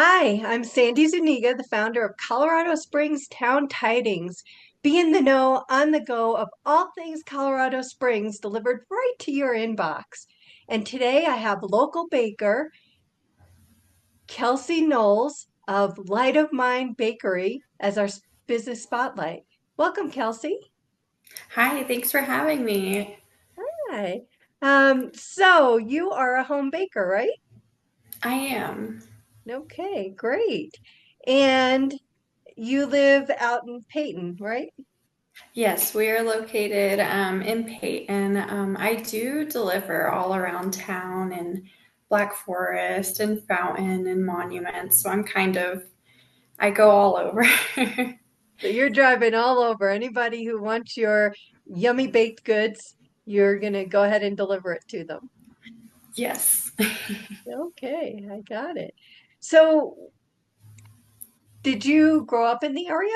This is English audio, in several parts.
Hi, I'm Sandy Zuniga, the founder of Colorado Springs Town Tidings. Be in the know, on the go of all things Colorado Springs delivered right to your inbox. And today I have local baker Kelsey Knowles of Light of Mine Bakery as our business spotlight. Welcome, Kelsey. Hi, thanks for having me. Hi. So you are a home baker, right? I am. Okay, great. And you live out in Peyton, right? Yes, we are located in Peyton. I do deliver all around town in Black Forest and Fountain and Monument, so I go all over. So you're driving all over. Anybody who wants your yummy baked goods, you're gonna go ahead and deliver it to them. Yes. Okay, I got it. So, did you grow up in the area?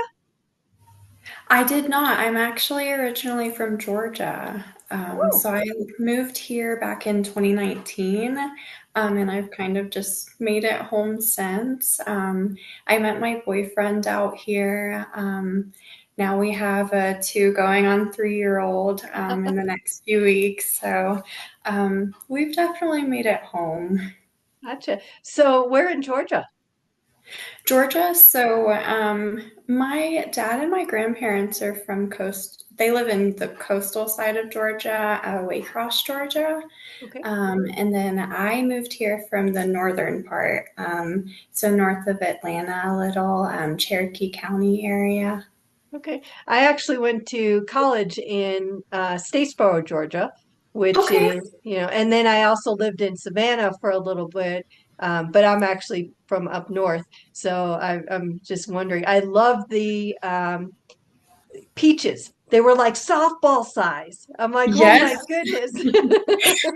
I did not. I'm actually originally from Georgia. Oh, So I moved here back in 2019, and I've kind of just made it home since. I met my boyfriend out here. Now we have a 2 going on 3-year-old in the next few weeks. So we've definitely made it home. gotcha. So, where in Georgia? Georgia. So, my dad and my grandparents are from they live in the coastal side of Georgia, Waycross, Georgia. Okay. And then I moved here from the northern part, so north of Atlanta, a little, Cherokee County area. Okay. I actually went to college in Statesboro, Georgia, which Okay. is, and then I also lived in Savannah for a little bit, but I'm actually from up north. So I'm just wondering. I love the peaches. They were like softball size. I'm like, oh Yes. my goodness.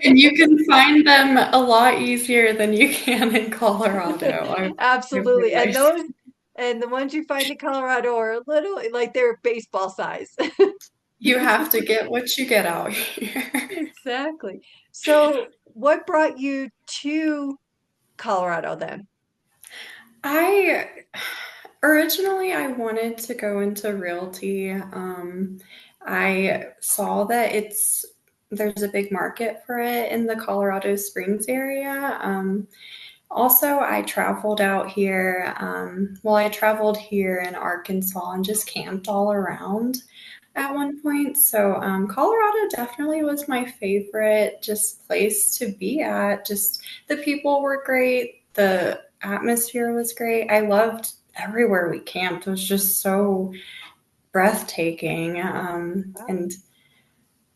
And you can find them a lot easier than you can in Colorado, I Absolutely. And realized. those, and the ones you find in Colorado are a little like they're baseball size. You have to get what you get out here. Exactly. So, what brought you to Colorado then? I originally I wanted to go into realty. I saw that there's a big market for it in the Colorado Springs area. Also, I traveled out here. I traveled here in Arkansas and just camped all around at one point. So, Colorado definitely was my favorite just place to be at. Just the people were great. The atmosphere was great. I loved everywhere we camped. It was just so breathtaking. Wow. And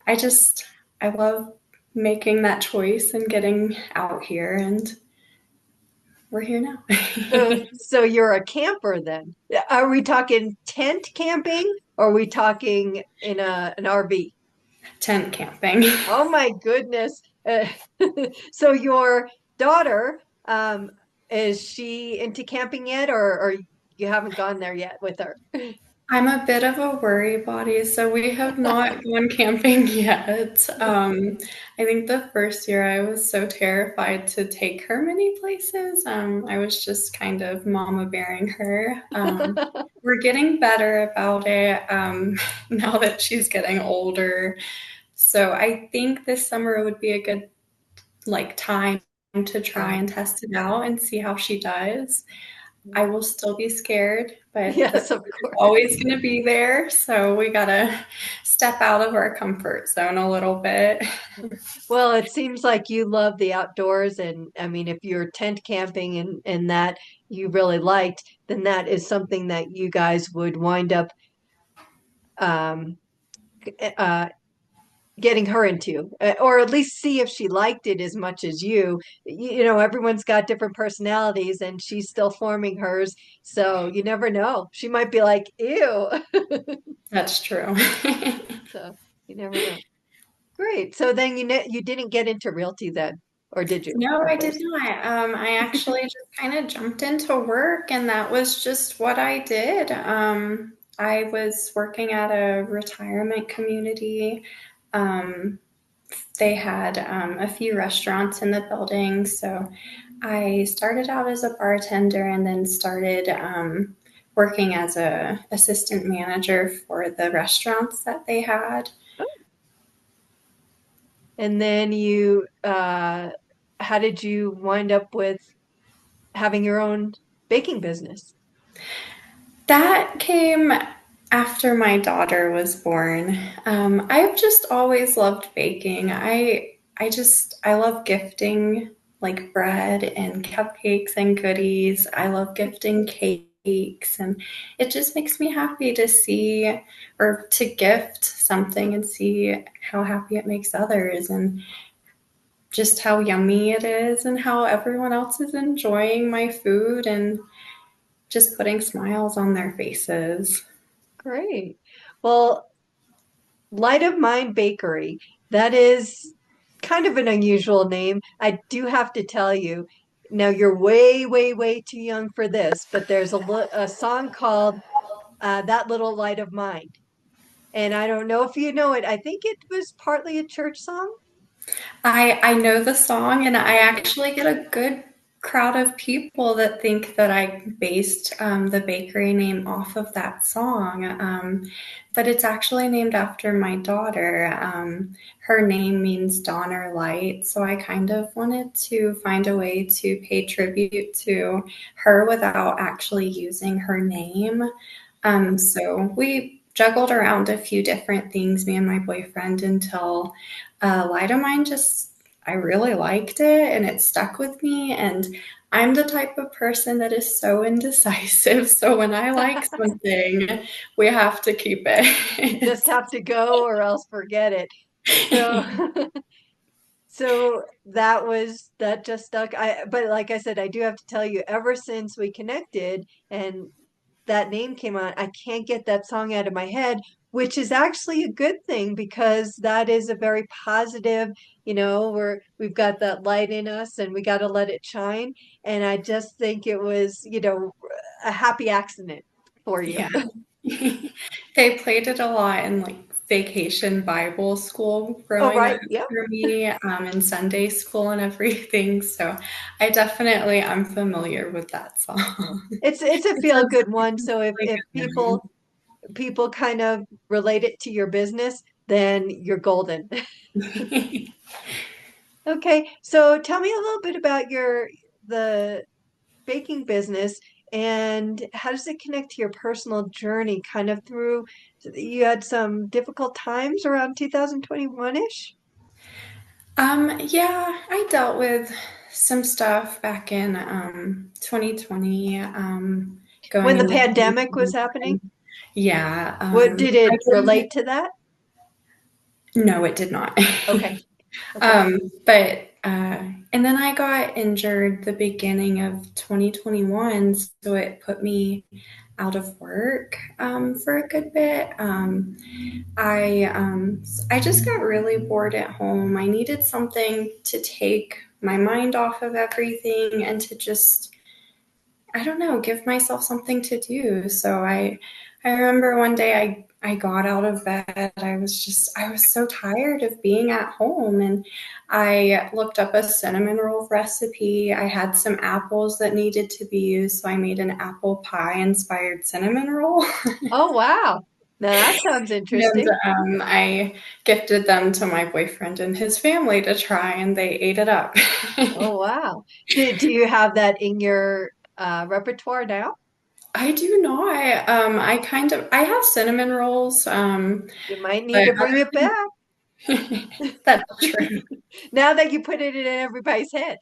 I just, I love making that choice and getting out here, and we're here now. So you're a camper then? Are we talking tent camping or are we talking in an RV? Tent camping. Oh my goodness. So your daughter, is she into camping yet or you haven't gone there yet with her? I'm a bit of a worry body, so we have not gone camping yet. I think the first year I was so terrified to take her many places. I was just kind of mama bearing her. We're getting better about it now that she's getting older. So I think this summer would be a good time to try Yeah. and test it out and see how she does. I will still be scared, but the Yes, fear of is course. always going to be there. So we got to step out of our comfort zone a little bit. Well, it seems like you love the outdoors, and I mean, if you're tent camping and that you really liked, then that is something that you guys would wind up um, uh, getting her into, or at least see if she liked it as much as you. Everyone's got different personalities, and she's still forming hers, so you never know. She might be like, "Ew," That's true. so you never know. Great. So then you didn't get into realty then, or did you No, at I did first? not. I actually just kind of jumped into work, and that was just what I did. I was working at a retirement community. Um, they had a few restaurants in the building, so I started out as a bartender and then started working as a assistant manager for the restaurants that they had. And then how did you wind up with having your own baking business? That came after my daughter was born. I've just always loved baking. I love gifting like bread and cupcakes and goodies. I love gifting cakes, and it just makes me happy to see or to gift something and see how happy it makes others and just how yummy it is and how everyone else is enjoying my food and just putting smiles on their faces. Great. Well, Light of Mine Bakery, that is kind of an unusual name. I do have to tell you, now you're way, way, way too young for this, but there's a song called That Little Light of Mine. And I don't know if you know it. I think it was partly a church song. I know the song, and I actually get a good crowd of people that think that I based the bakery name off of that song. But it's actually named after my daughter. Her name means dawn or light, so I kind of wanted to find a way to pay tribute to her without actually using her name. So we juggled around a few different things, me and my boyfriend, until Light of Mine just, I really liked it and it stuck with me. And I'm the type of person that is so indecisive. So when I like something, we have to keep You just it. have to go or else forget it. So so that just stuck. But like I said, I do have to tell you, ever since we connected and that name came on, I can't get that song out of my head, which is actually a good thing because that is a very positive, we've got that light in us and we got to let it shine. And I just think it was, a happy accident for you. Yeah. They played it a lot in like vacation Bible school Oh, growing up right. Yep. for me, in Sunday school and everything. So I'm familiar with that song. It's a It feel sounds good one. So like if a good people kind of relate it to your business, then you're golden. memory. Okay, so tell me a little bit about the baking business and how does it connect to your personal journey kind of through you had some difficult times around 2021-ish Yeah, I dealt with some stuff back in 2020, when going the into pandemic was quarantine. happening? Yeah, What did I it did. relate to that? No, it did not. Okay, okay. But and then I got injured the beginning of 2021, so it put me out of work for a good bit. I just got really bored at home. I needed something to take my mind off of everything and to just, I don't know, give myself something to do. So I remember one day I got out of bed. I was so tired of being at home, and I looked up a cinnamon roll recipe. I had some apples that needed to be used, so I made an apple pie inspired cinnamon roll. Oh, wow. Now that sounds And interesting. I gifted them to my boyfriend and his family to try, and they ate it up. Oh, wow. Do you have that in your repertoire now? I do not. I have cinnamon rolls, You might need but to bring it back that's true. now that you put it in everybody's head.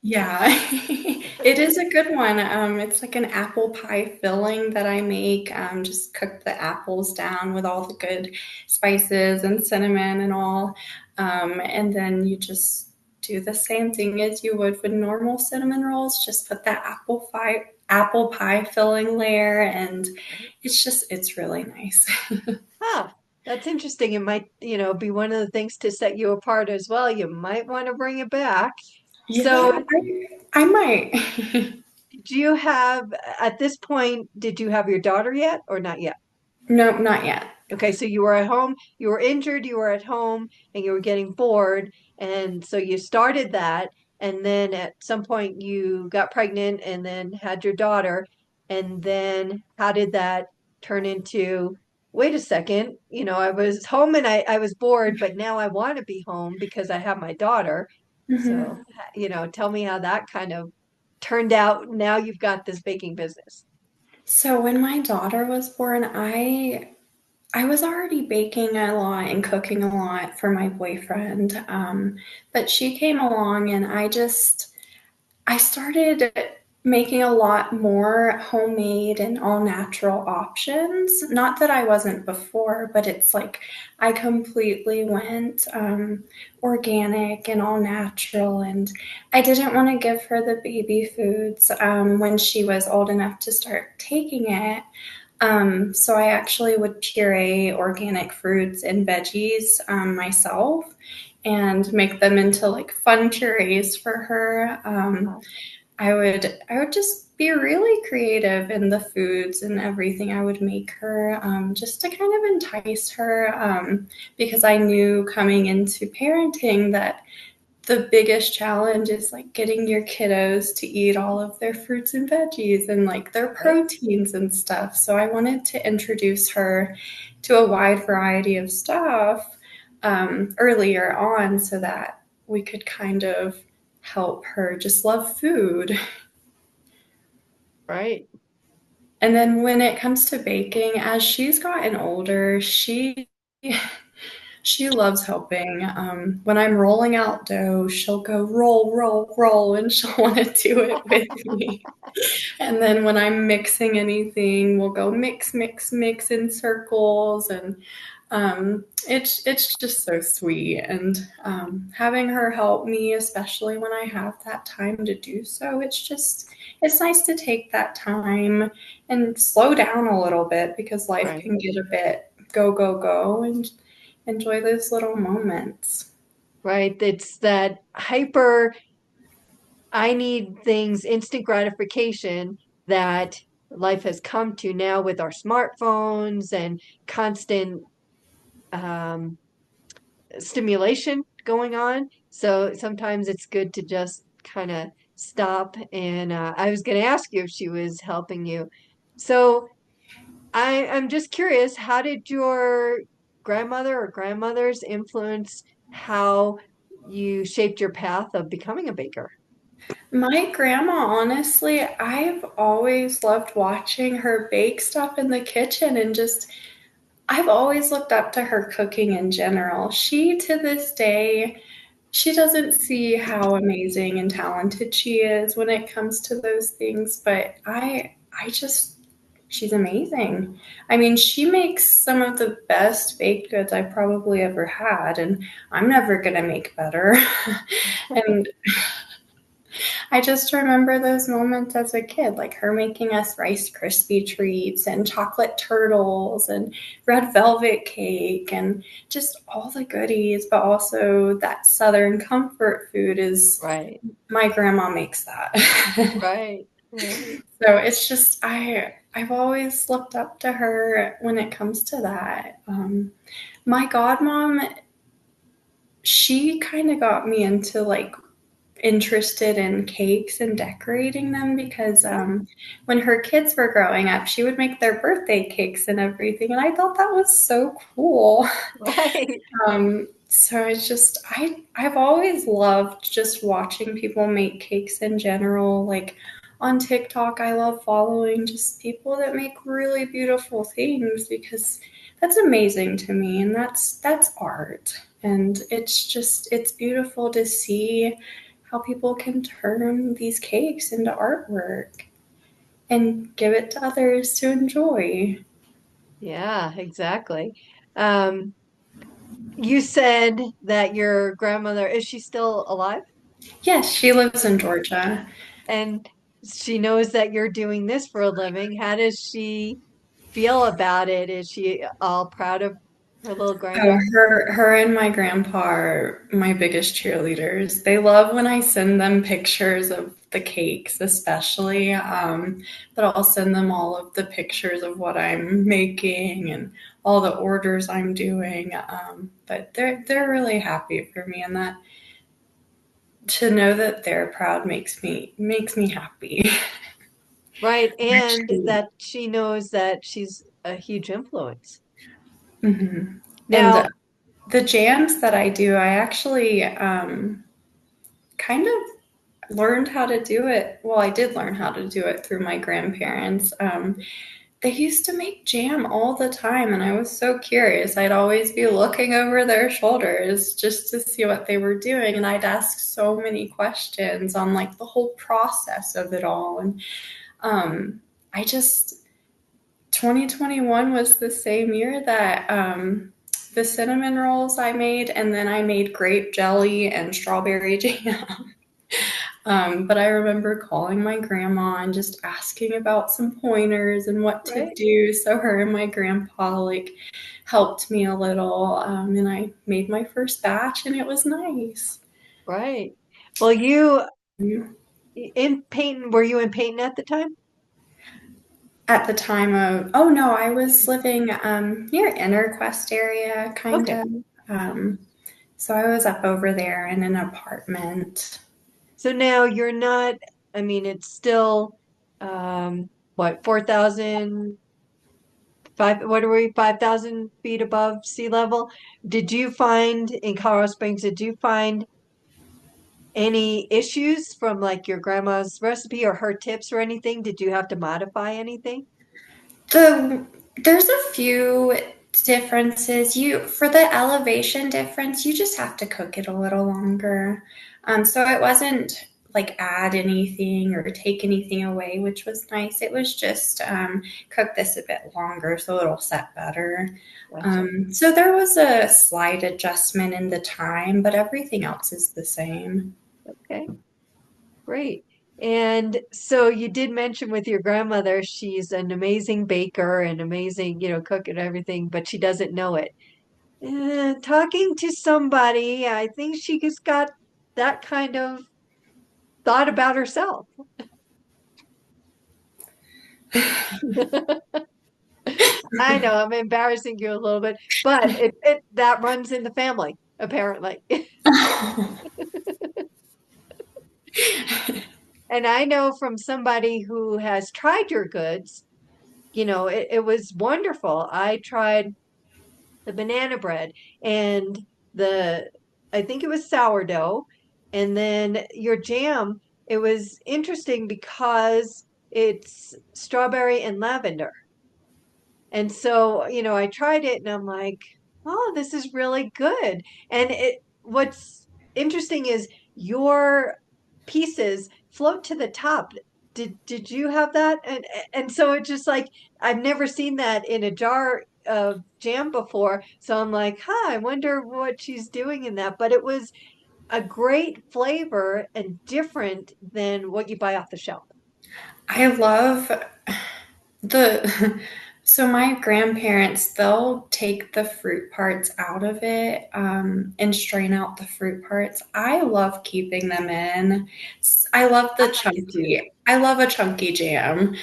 Yeah, it is a good one. It's like an apple pie filling that I make. Just cook the apples down with all the good spices and cinnamon and all. And then you just do the same thing as you would with normal cinnamon rolls. Just put that apple pie filling layer, and it's really nice. Huh, that's interesting. It might, be one of the things to set you apart as well. You might want to bring it back. So, Yeah, I might. do you have, at this point, did you have your daughter yet or not yet? No, not yet. Okay, so you were at home, you were injured, you were at home, and you were getting bored. And so you started that. and then at some point you got pregnant and then had your daughter, and then how did that turn into, wait a second, I was home and I was bored, but now I want to be home because I have my daughter. So, Mhm. tell me how that kind of turned out. Now you've got this baking business. So when my daughter was born, I was already baking a lot and cooking a lot for my boyfriend. But she came along and I started making a lot more homemade and all natural options. Not that I wasn't before, but it's like I completely went organic and all natural. And I didn't want to give her the baby foods when she was old enough to start taking it. So I actually would puree organic fruits and veggies myself and make them into like fun purees for her. I would just be really creative in the foods and everything I would make her, just to kind of entice her, because I knew coming into parenting that the biggest challenge is like getting your kiddos to eat all of their fruits and veggies and like their Right. proteins and stuff. So I wanted to introduce her to a wide variety of stuff earlier on so that we could kind of help her just love food. Right. And then when it comes to baking, as she's gotten older, she loves helping. When I'm rolling out dough, she'll go roll, roll, roll, and she'll want to do it with me. And then when I'm mixing anything, we'll go mix, mix, mix in circles, and it's just so sweet. And having her help me, especially when I have that time to do so, it's nice to take that time and slow down a little bit because life Right. can get a bit go, go, go, and enjoy those little moments. Right. It's that hyper, I need things, instant gratification that life has come to now with our smartphones and constant um, stimulation going on. So sometimes it's good to just kind of stop. And I was going to ask you if she was helping you. So I'm just curious, how did your grandmother or grandmothers influence how you shaped your path of becoming a baker? My grandma, honestly, I've always loved watching her bake stuff in the kitchen and just I've always looked up to her cooking in general. She, to this day, she doesn't see how amazing and talented she is when it comes to those things, but I just she's amazing. I mean, she makes some of the best baked goods I probably ever had, and I'm never gonna make better. And I just remember those moments as a kid, like her making us Rice Krispie treats and chocolate turtles and red velvet cake and just all the goodies, but also that Southern comfort food is Right, my grandma makes that. right, right. So it's just I've always looked up to her when it comes to that. My godmom, she kind of got me into like interested in cakes and decorating them because when her kids were growing up, she would make their birthday cakes and everything, and I thought that was so cool. Right. So I've always loved just watching people make cakes in general. Like on TikTok, I love following just people that make really beautiful things because that's amazing to me, and that's art. And it's beautiful to see how people can turn these cakes into artwork and give it to others to enjoy. Yeah, exactly. Um, you said that your grandmother, is she still alive? Yes, she lives in Georgia. And she knows that you're doing this for a living. How does she feel about it? Is she all proud of her little Oh, granddaughter? her and my grandpa are my biggest cheerleaders. They love when I send them pictures of the cakes, especially. But I'll send them all of the pictures of what I'm making and all the orders I'm doing. But they're really happy for me, and to know that they're proud makes me happy. Right. And Actually, that she knows that she's a huge influence. mhm. And Now, the jams that I do, I actually kind of learned how to do it. Well, I did learn how to do it through my grandparents. They used to make jam all the time, and I was so curious. I'd always be looking over their shoulders just to see what they were doing, and I'd ask so many questions on like the whole process of it all. And I just 2021 was the same year that the cinnamon rolls I made, and then I made grape jelly and strawberry jam. But I remember calling my grandma and just asking about some pointers and what to right, do. So her and my grandpa like helped me a little, and I made my first batch, and it was nice. right. Well, you in Peyton, were you in Peyton at the time? At the time of, oh no, I was living near Interquest area, kind Okay. of. Um, so I was up over there in an apartment. So now you're not, I mean, it's still, what, 4,000, what are we, 5,000 feet above sea level? Did you find in Colorado Springs, did you find any issues from like your grandma's recipe or her tips or anything? Did you have to modify anything? The there's a few differences. You for the elevation difference, you just have to cook it a little longer. So it wasn't like add anything or take anything away, which was nice. It was just cook this a bit longer so it'll set better. Gotcha. So there was a slight adjustment in the time, but everything else is the same. Okay, great. And so you did mention with your grandmother, she's an amazing baker and amazing, cook and everything, but she doesn't know it. Talking to somebody, I think she just got that kind of thought about herself. I know I'm embarrassing you a little bit, but it that runs in the family, apparently. And I know from somebody who has tried your goods, it was wonderful. I tried the banana bread and the, I think it was sourdough, and then your jam. It was interesting because it's strawberry and lavender. And so, I tried it and I'm like, oh, this is really good. And what's interesting is your pieces float to the top. Did you have that? And so it's just like I've never seen that in a jar of jam before. So I'm like, huh, I wonder what she's doing in that. But it was a great flavor and different than what you buy off the shelf. I love the so my grandparents, they'll take the fruit parts out of it, and strain out the fruit parts. I love keeping them in. I love I the like it too. chunky. I love a chunky jam.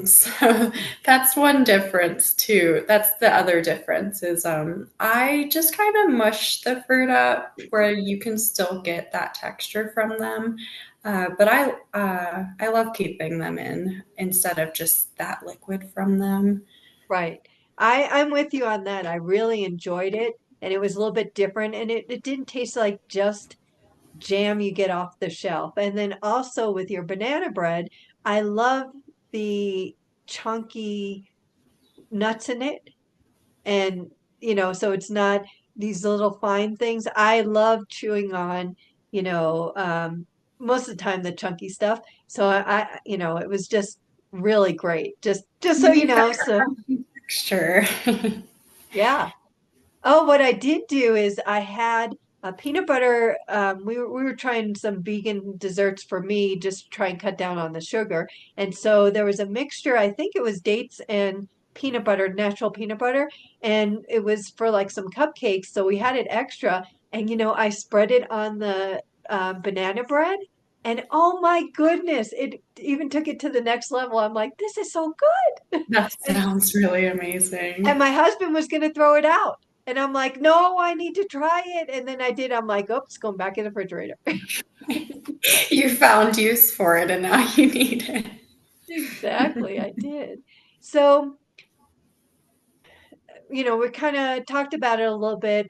So that's one difference too. That's the other difference is I just kind of mush the fruit up where you can still get that texture from them. But I love keeping them in instead of just that liquid from them. Right. I'm with you on that. I really enjoyed it and it was a little bit different and it didn't taste like just jam you get off the shelf. And then also with your banana bread, I love the chunky nuts in it. And, so it's not these little fine things. I love chewing on, you know, um, most of the time the chunky stuff. So it was just really great. Just so you You've got know, so texture. yeah. Oh, what I did do is I had a peanut butter. We were trying some vegan desserts for me, just to try and cut down on the sugar. And so there was a mixture. I think it was dates and peanut butter, natural peanut butter, and it was for like some cupcakes. So we had it extra, and I spread it on the banana bread. And oh my goodness, it even took it to the next level. I'm like, this is so good. That And sounds really and amazing. my husband was going to throw it out. And I'm like, no, I need to try it. And then I did. I'm like, oops, going back in the refrigerator. You found use for it and now you need it. Exactly, I did. So, we kind of talked about it a little bit.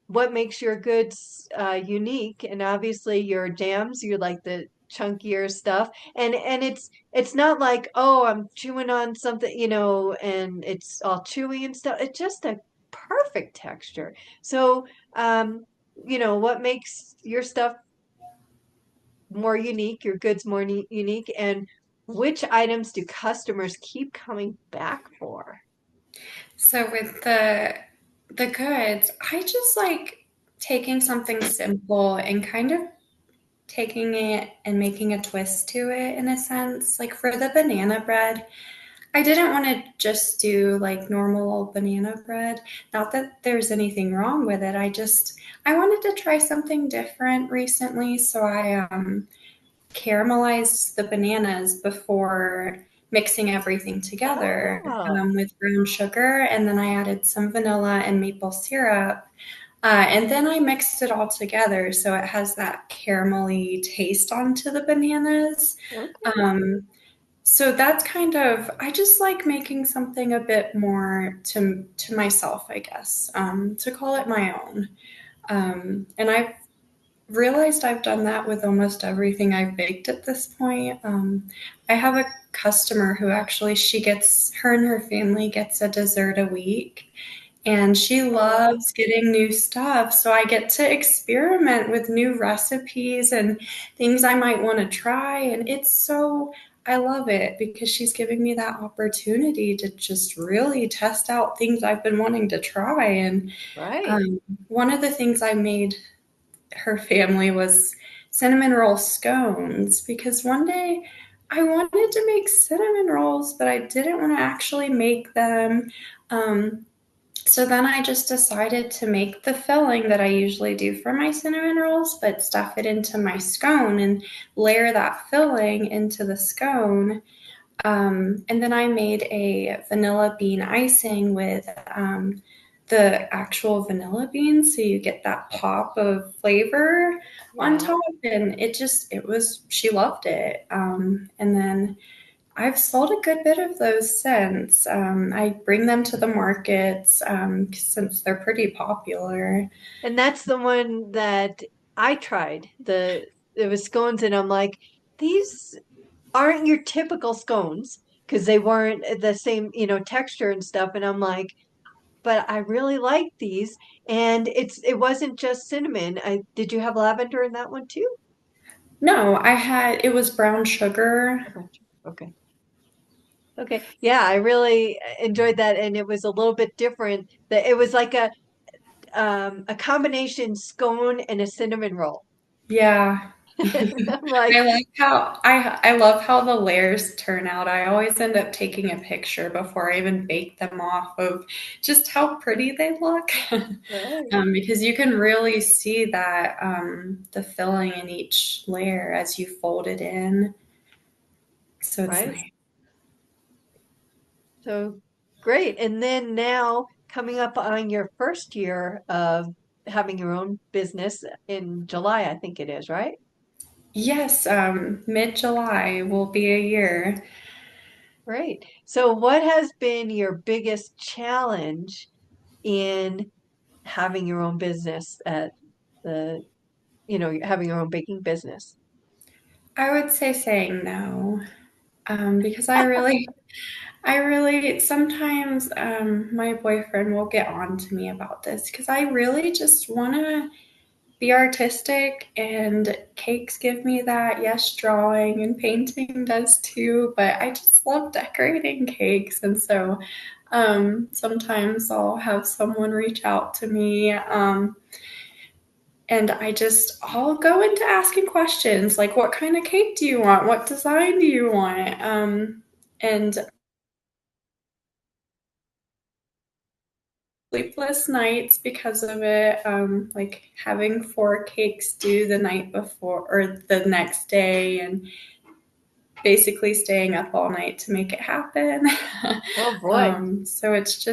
What makes your goods unique? And obviously, your jams, you like the chunkier stuff, and it's not like, oh, I'm chewing on something, and it's all chewy and stuff. It's just a perfect texture. So, what makes your stuff more unique, your goods more unique, and which items do customers keep coming back for? So with the goods, I just like taking something simple and kind of taking it and making a twist to it in a sense. Like for the banana bread, I didn't want to just do like normal banana bread. Not that there's anything wrong with it. I wanted to try something different recently, so I caramelized the bananas before mixing everything together Oh, with brown sugar, and then I added some vanilla and maple syrup. And then I mixed it all together so it has that caramelly taste onto the bananas. okay. Um, so that's kind of, I just like making something a bit more to myself, I guess, to call it my own. And I've realized I've done that with almost everything I've baked at this point. I have a customer who actually her and her family gets a dessert a week, and she Oh, loves getting new stuff. So I get to experiment with new recipes and things I might want to try. And I love it because she's giving me that opportunity to just really test out things I've been wanting to try. And right. um, one of the things I made her family was cinnamon roll scones because one day I wanted to make cinnamon rolls, but I didn't want to actually make them. Um, so then I just decided to make the filling that I usually do for my cinnamon rolls, but stuff it into my scone and layer that filling into the scone. And then I made a vanilla bean icing with the actual vanilla beans, so you get that pop of flavor on Yeah. top. And she loved it. And then I've sold a good bit of those since. I bring them to the markets since they're pretty popular. And that's the one that I tried. It was scones, and I'm like, these aren't your typical scones because they weren't the same, texture and stuff. And I'm like, but I really like these. And it wasn't just cinnamon. I did you have lavender in that one too? No, it was brown sugar. Okay. Okay. Okay. Yeah, I really enjoyed that, and it was a little bit different. That it was like a combination scone and a cinnamon roll. Yeah. I'm like, I love how the layers turn out. I always end up taking a picture before I even bake them off of just how pretty they look. right, Because you can really see that the filling in each layer as you fold it in. So it's right. nice. So great. And then now coming up on your first year of having your own business in July, I think it is, right? Yes, mid-July will be a year. Great. So what has been your biggest challenge in having your own business at the, having your own baking business? I would say saying no, because I really sometimes my boyfriend will get on to me about this because I really just want to be artistic, and cakes give me that. Yes, drawing and painting does too, but I just love decorating cakes. And so sometimes I'll have someone reach out to me. And I'll go into asking questions like, what kind of cake do you want? What design do you want? And sleepless nights because of it, like having four cakes due the night before or the next day, and basically staying up all night to make it happen. Oh boy. So it's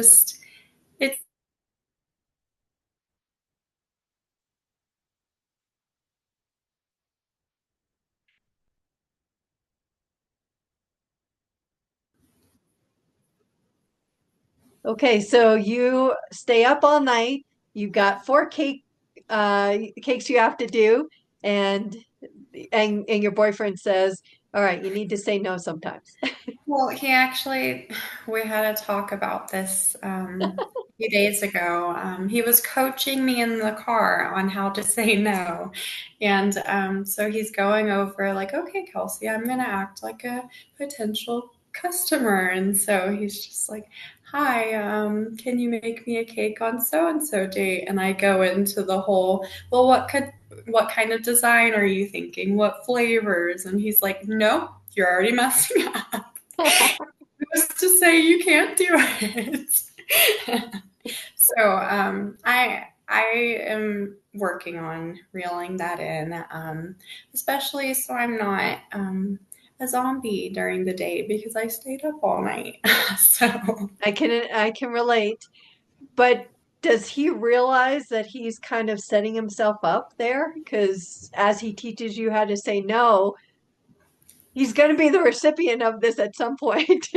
Okay, so you stay up all night. You got four cakes you have to do, and and your boyfriend says, "All right, you need to say no sometimes." Well, we had a talk about this a few days ago. He was coaching me in the car on how to say no. And so he's going over, like, okay, Kelsey, I'm going to act like a potential customer. And so he's just like, hi, can you make me a cake on so and so date? And I go into the whole, well, what kind of design are you thinking? What flavors? And he's like, no, you're already messing up. Just to say you can't do it. So I am working on reeling that in, especially so I'm not a zombie during the day because I stayed up all night. So I can relate, but does he realize that he's kind of setting himself up there? Because as he teaches you how to say no, he's going to be the recipient of this at some point.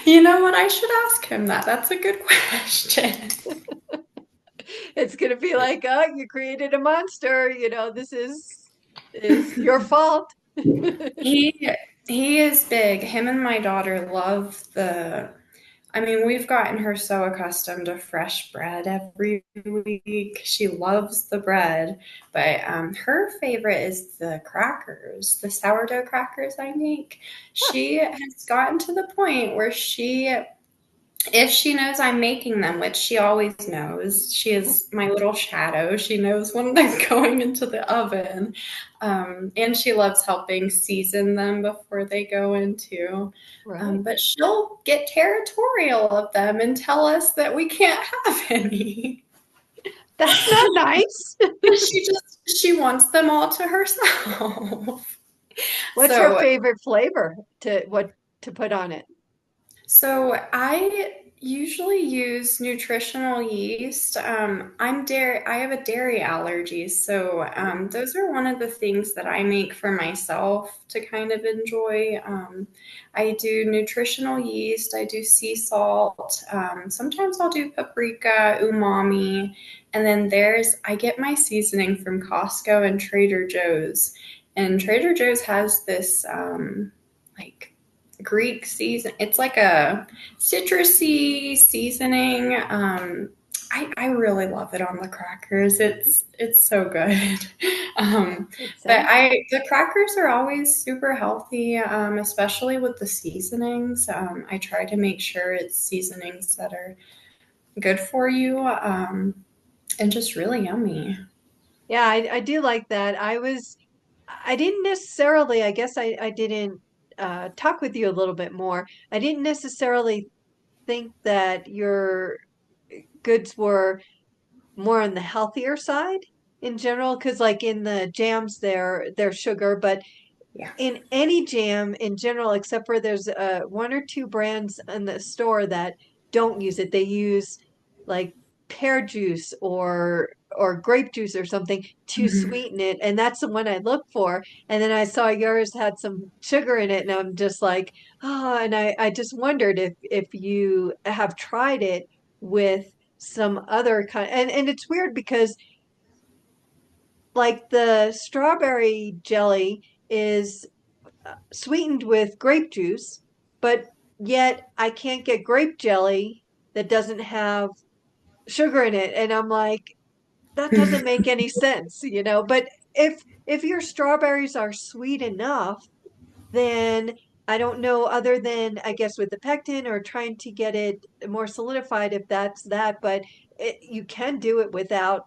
you know what? I should ask him that. That's a good question. It's going to be like, "Oh, you created a monster, this is your fault." He he is big. Him and my daughter love the I mean, we've gotten her so accustomed to fresh bread every week. She loves the bread, but her favorite is the crackers, the sourdough crackers I make. She has gotten to the point where if she knows I'm making them, which she always knows, she is my little shadow. She knows when they're going into the oven. And she loves helping season them before they go into. Right. But she'll get territorial of them and tell us that we can't have any. That's not nice. She wants them all to herself. What's her So favorite flavor to put on it? So I usually use nutritional yeast. I have a dairy allergy, so those are one of the things that I make for myself to kind of enjoy. I do nutritional yeast. I do sea salt. Sometimes I'll do paprika, umami, and then I get my seasoning from Costco and Trader Joe's. And Trader Joe's has this like Greek season. It's like a citrusy seasoning. I really love it on the crackers. It's so good. It But sounds like the crackers are always super healthy, especially with the seasonings. I try to make sure it's seasonings that are good for you, and just really yummy. Yeah, I do like that. I didn't necessarily, I guess I didn't talk with you a little bit more. I didn't necessarily think that your goods were more on the healthier side in general, because like in the jams, they're sugar, but Yeah. in any jam in general, except for there's one or two brands in the store that don't use it. They use like pear juice or grape juice or something to Mhm. sweeten it, and that's the one I look for. And then I saw yours had some sugar in it, and I'm just like, oh, and I just wondered if you have tried it with some other kind. And it's weird because like the strawberry jelly is sweetened with grape juice, but yet I can't get grape jelly that doesn't have sugar in it. And I'm like, that doesn't make any sense. But if your strawberries are sweet enough, then I don't know other than I guess with the pectin or trying to get it more solidified if that's that, but you can do it without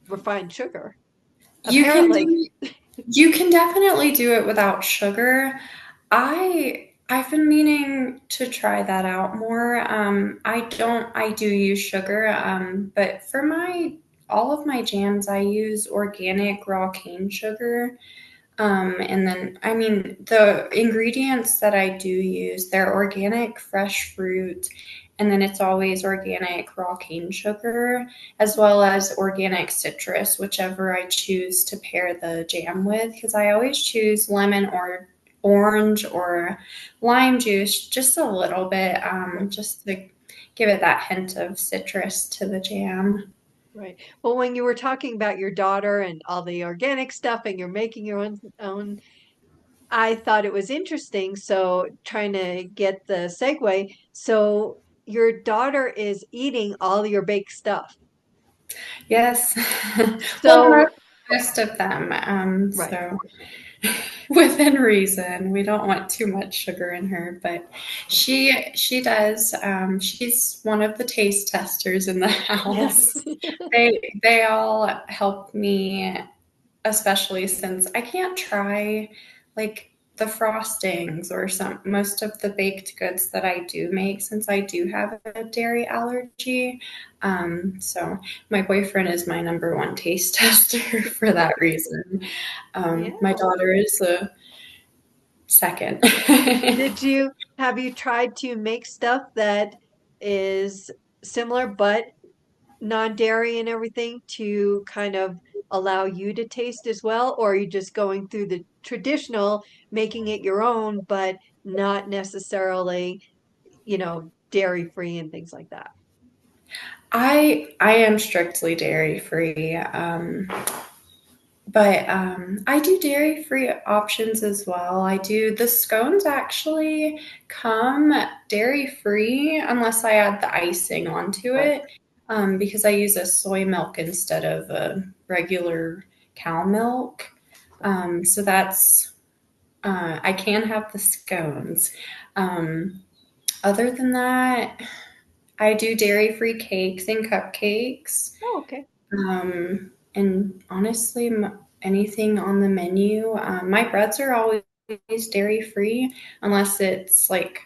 refined sugar, You can apparently. do You can definitely do it without sugar. I've been meaning to try that out more. I do use sugar, but for my all of my jams I use organic raw cane sugar. And then, I mean, the ingredients that I do use, they're organic fresh fruit, and then it's always organic raw cane sugar, as well as organic citrus, whichever I choose to pair the jam with, because I always choose lemon orange or lime juice, just a little bit, Right. just to give it that hint of citrus to the jam. Right. Well, when you were talking about your daughter and all the organic stuff and you're making your own, I thought it was interesting. So trying to get the segue. So your daughter is eating all your baked stuff. Yes. Well, So, most of them. right. So within reason, we don't want too much sugar in her, but she does. She's one of the taste testers in the Yes. house. They all help me, especially since I can't try like the frostings or some most of the baked goods that I do make since I do have a dairy allergy. So my boyfriend is my number one taste tester for that reason. My Yeah. daughter is a second. Have you tried to make stuff that is similar but non-dairy and everything to kind of allow you to taste as well? Or are you just going through the traditional, making it your own, but not necessarily, dairy free and things like that? I am strictly dairy free. But I do dairy free options as well. I do the scones actually come dairy free unless I add the icing onto Right. it because I use a soy milk instead of a regular cow milk. So that's, I can have the scones. Um, Other than that, I do dairy free cakes and cupcakes. Oh, okay. And honestly, anything on the menu, my breads are always dairy free, unless it's like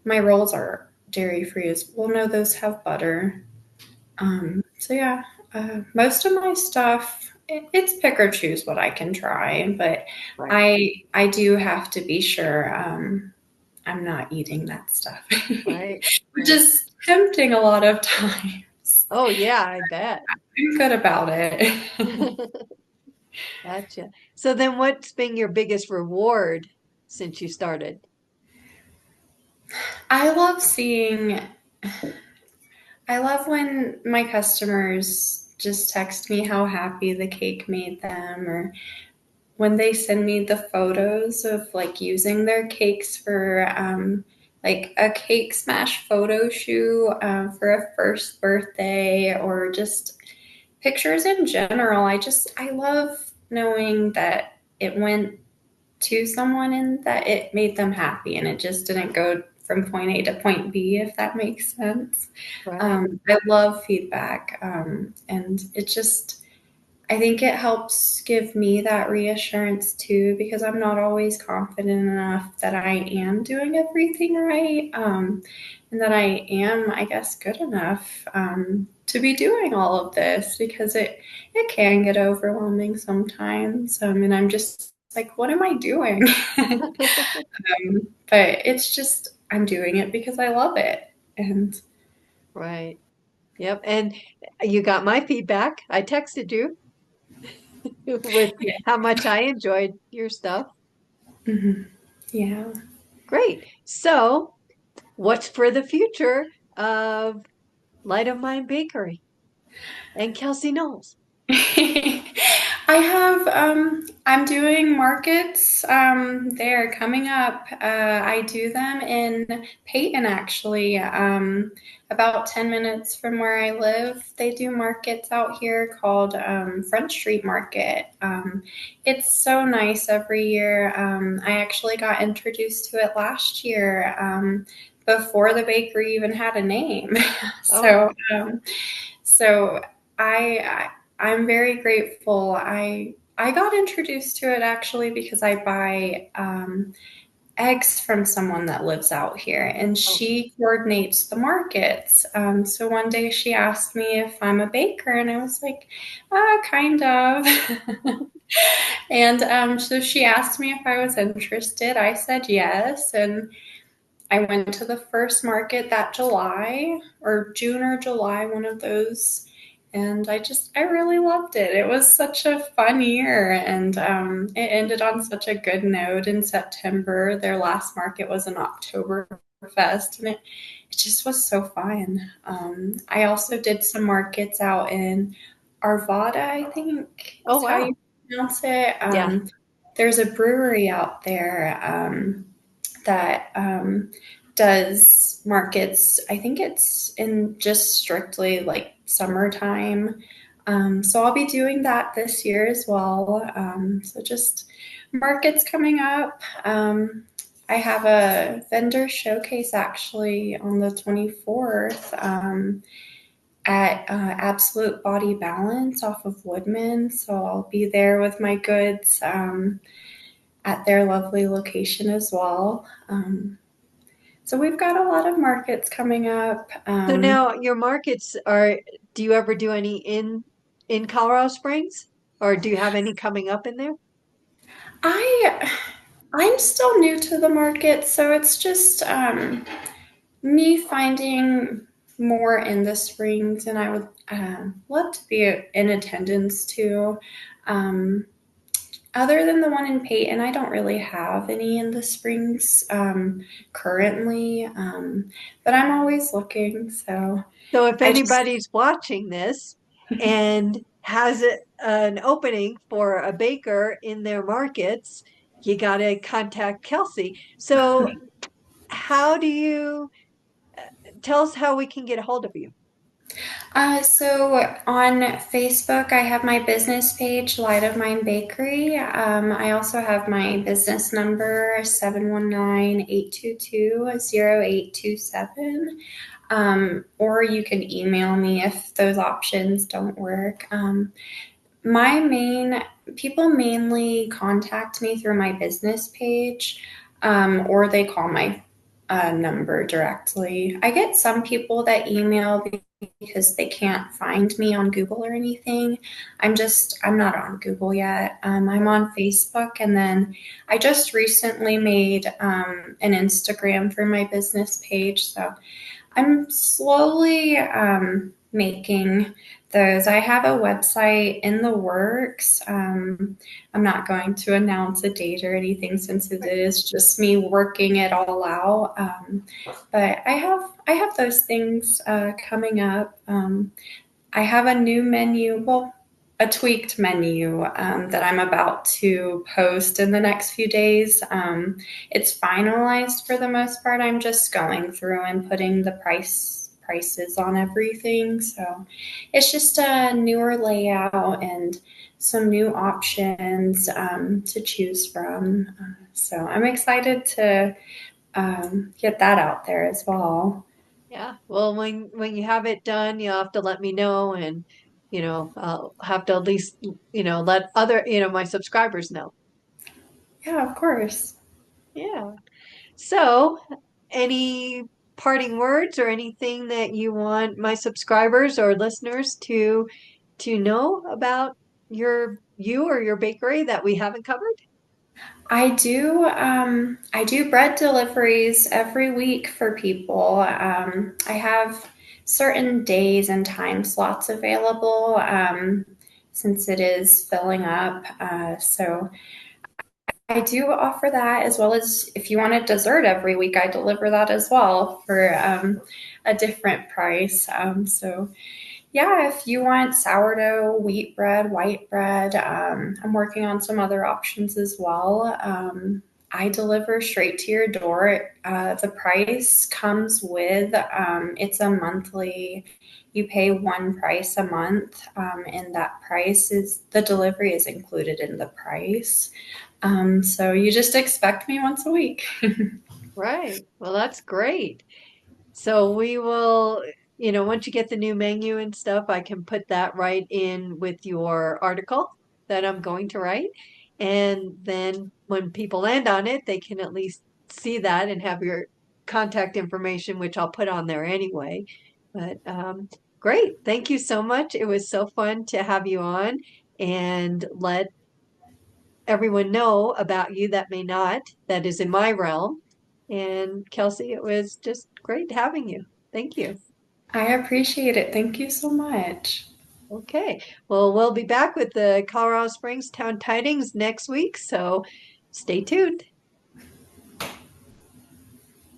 my rolls are dairy free as well. No, those have butter. So yeah, most of my stuff, it's pick or choose what I can try, but Right. I do have to be sure I'm not eating that stuff, Right. which Right. is tempting a lot of times. Oh, yeah, I bet. I'm good about it. Gotcha. So then what's been your biggest reward since you started? I love seeing, I love when my customers just text me how happy the cake made them, or when they send me the photos of like using their cakes for like a cake smash photo shoot for a first birthday, or just pictures in general. I love knowing that it went to someone and that it made them happy and it just didn't go from point A to point B, if that makes sense. Right. I love feedback, and it just, I think it helps give me that reassurance too, because I'm not always confident enough that I am doing everything right, and that I am, I guess, good enough to be doing all of this, because it can get overwhelming sometimes, and I'm just like, what am I doing? But it's just, I'm doing it because I love it, and Right. Yep. And you got my feedback. I texted you with yeah. how much I enjoyed your stuff. Mhm. Yeah. Great. So, what's for the future of Light of Mine Bakery and Kelsey Knowles? I have, I'm doing markets. They're coming up. I do them in Peyton, actually, about 10 minutes from where I live. They do markets out here called Front Street Market. It's so nice every year. I actually got introduced to it last year, before the bakery even had a name. Oh, So I'm very grateful. I got introduced to it actually because I buy eggs from someone that lives out here, and oh, she coordinates the markets. So one day she asked me if I'm a baker, and I was like, kind of. And so she asked me if I was interested. I said yes, and I went to the first market that July, or June or July, one of those. And I really loved it. It was such a fun year, and it ended on such a good note in September. Their last market was in Oktoberfest, and it just was so fun. I also did some markets out in Arvada, I think Oh, is how wow. you pronounce it. Yeah. There's a brewery out there that does markets. I think it's in just strictly like summertime. So I'll be doing that this year as well. So just markets coming up. I have a vendor showcase actually on the 24th at Absolute Body Balance off of Woodman. So I'll be there with my goods at their lovely location as well. So we've got a lot of markets coming up. So now your markets are, do you ever do any in Colorado Springs, or do you have any coming up in there? I I'm still new to the market, so it's just me finding more in the springs, and I would love to be in attendance too. Um, Other than the one in Peyton, I don't really have any in the springs currently, but I'm always looking. So So if I just anybody's watching this and has an opening for a baker in their markets, you got to contact Kelsey. So how do you tell us how we can get a hold of you? So on Facebook, I have my business page, Light of Mine Bakery. I also have my business number, 719-822-0827. Or you can email me if those options don't work. My main People mainly contact me through my business page, or they call my number directly. I get some people that email because they can't find me on Google or anything. I'm not on Google yet. I'm on Facebook, and then I just recently made an Instagram for my business page. So I'm slowly making those. I have a website in the works. I'm not going to announce a date or anything since it is just me working it all out. But I have those things coming up. I have a new menu. Well, a tweaked menu that I'm about to post in the next few days. It's finalized for the most part. I'm just going through and putting the prices on everything. So it's just a newer layout and some new options to choose from. So I'm excited to get that out there as well. Yeah. Well, when you have it done, you'll have to let me know, and I'll have to at least let other my subscribers know. Yeah, of course. Yeah. So, any parting words or anything that you want my subscribers or listeners to know about you or your bakery that we haven't covered? I do bread deliveries every week for people. I have certain days and time slots available since it is filling up. So I do offer that, as well as if you want a dessert every week, I deliver that as well for a different price. So yeah, if you want sourdough, wheat bread, white bread, I'm working on some other options as well. I deliver straight to your door. The price comes with, it's a monthly, you pay one price a month, and that price is, the delivery is included in the price. So you just expect me once a week. Right. Well, that's great. So we will, once you get the new menu and stuff, I can put that right in with your article that I'm going to write. And then when people land on it, they can at least see that and have your contact information, which I'll put on there anyway. But great. Thank you so much. It was so fun to have you on and let everyone know about you that may not, that is in my realm. And Kelsey, it was just great having you. Thank you. I appreciate it. Thank you so much. Okay. Well, we'll be back with the Colorado Springs Town Tidings next week, so stay tuned.